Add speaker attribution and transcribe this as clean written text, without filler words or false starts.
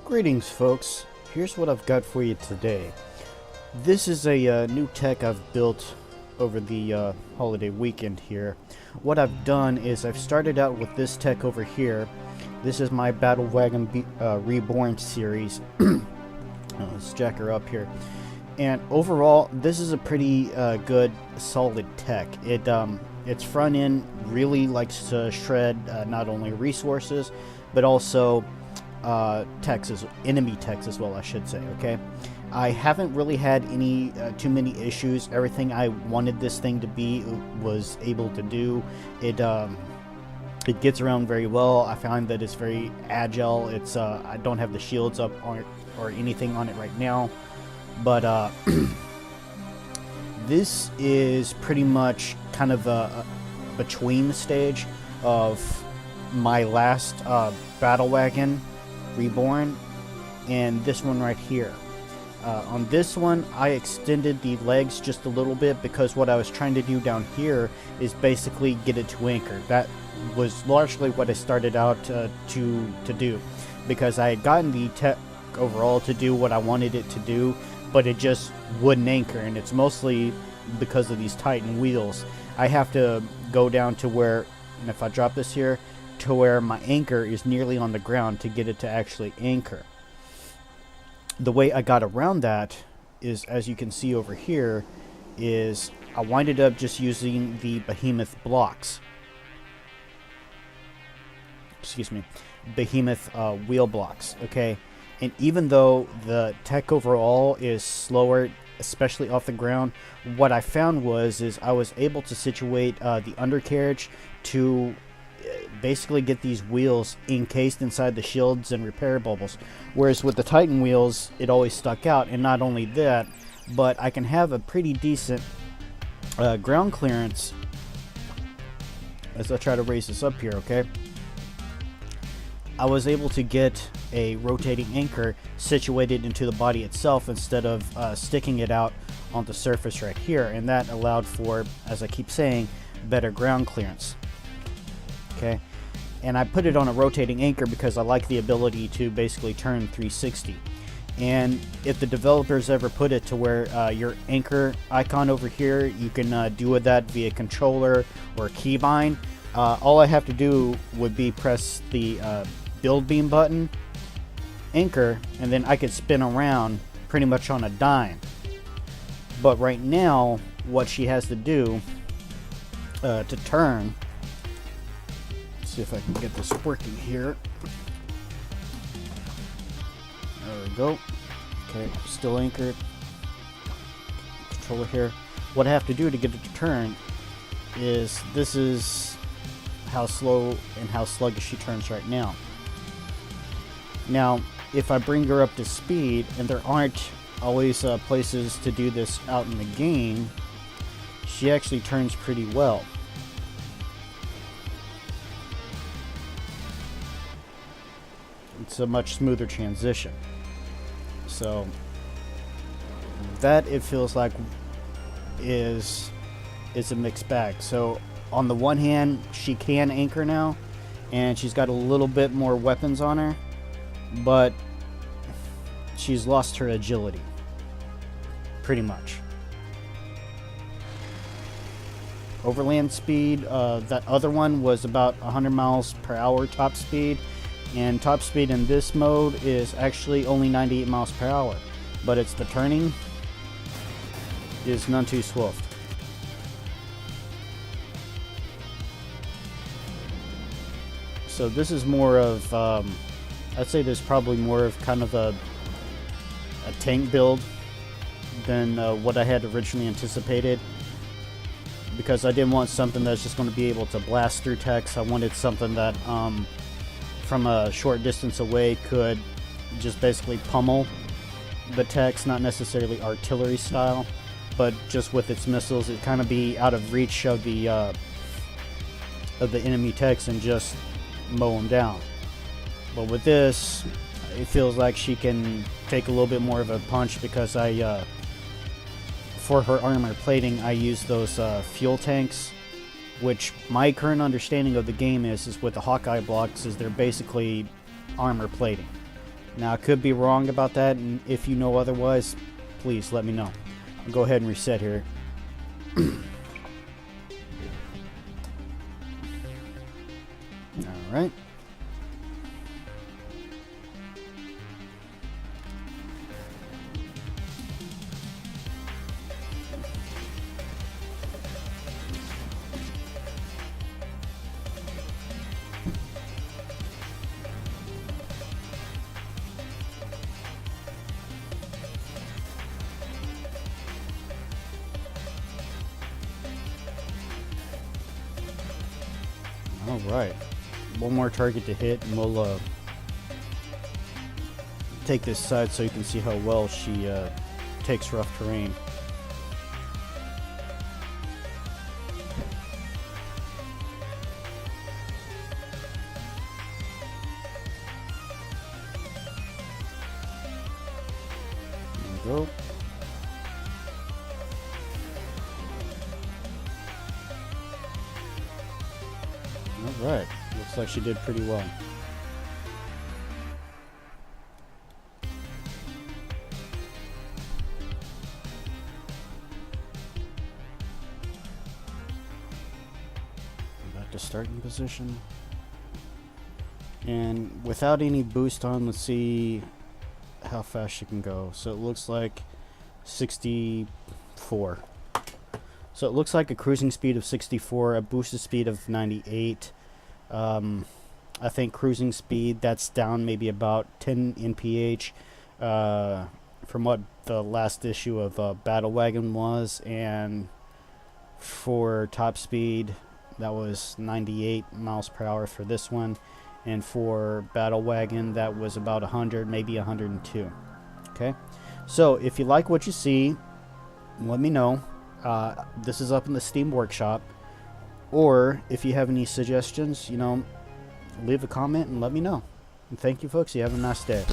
Speaker 1: Greetings, folks. Here's what I've got for you today. This is a new tech I've built over the holiday weekend here. What I've done is I've started out with this tech over here. This is my Battle Wagon Reborn series. Let's jack her up here. And overall, this is a pretty good, solid tech. Its front end really likes to shred not only resources, but also enemy techs as well, I should say. Okay, I haven't really had any too many issues. Everything I wanted this thing to be was able to do. It gets around very well. I find that it's very agile. I don't have the shields up on it or anything on it right now, but this is pretty much kind of a between stage of my last Battle Wagon Reborn and this one right here. On this one, I extended the legs just a little bit because what I was trying to do down here is basically get it to anchor. That was largely what I started out to do, because I had gotten the tech overall to do what I wanted it to do, but it just wouldn't anchor, and it's mostly because of these Titan wheels. I have to go down to where, and if I drop this here, to where my anchor is nearly on the ground to get it to actually anchor. The way I got around that is, as you can see over here, is I winded up just using the behemoth blocks. Excuse me, behemoth wheel blocks. Okay, and even though the tech overall is slower, especially off the ground, what I found was I was able to situate the undercarriage to basically get these wheels encased inside the shields and repair bubbles, whereas with the Titan wheels it always stuck out. And not only that, but I can have a pretty decent ground clearance as I try to raise this up here. Okay, I was able to get a rotating anchor situated into the body itself instead of sticking it out on the surface right here, and that allowed for, as I keep saying, better ground clearance. Okay, and I put it on a rotating anchor because I like the ability to basically turn 360. And if the developers ever put it to where your anchor icon over here, you can do with that via controller or keybind, all I have to do would be press the build beam button, anchor, and then I could spin around pretty much on a dime. But right now, what she has to do to turn, see if I can get this working here. There we go. Okay, still anchored. Controller here. What I have to do to get it to turn is, this is how slow and how sluggish she turns right now. Now, if I bring her up to speed, and there aren't always places to do this out in the game, she actually turns pretty well. It's a much smoother transition. So that, it feels like, is a mixed bag. So on the one hand, she can anchor now, and she's got a little bit more weapons on her, but she's lost her agility pretty much. Overland speed, that other one was about 100 miles per hour top speed, and top speed in this mode is actually only 98 miles per hour, but it's the turning is none too swift. So this is more of, I'd say there's probably more of kind of a tank build than what I had originally anticipated, because I didn't want something that's just going to be able to blast through techs. I wanted something that from a short distance away could just basically pummel the techs, not necessarily artillery style, but just with its missiles, it kind of be out of reach of the enemy techs and just mow them down. But with this, it feels like she can take a little bit more of a punch, because for her armor plating, I use those fuel tanks which my current understanding of the game is with the Hawkeye blocks is they're basically armor plating. Now, I could be wrong about that, and if you know otherwise, please let me know. I'll go ahead and reset here. Alright. Alright. One more target to hit, and we'll take this side so you can see how well she takes rough terrain. There we go. Alright, looks like she did pretty well. Back to starting position. And without any boost on, let's see how fast she can go. So it looks like 64. So it looks like a cruising speed of 64, a boosted speed of 98. I think cruising speed, that's down maybe about 10 NPH from what the last issue of Battle Wagon was, and for top speed that was 98 miles per hour for this one, and for Battle Wagon that was about 100, maybe 102. Okay, so if you like what you see, let me know. This is up in the Steam Workshop, or if you have any suggestions, you know, leave a comment and let me know. And thank you, folks. You have a nice day.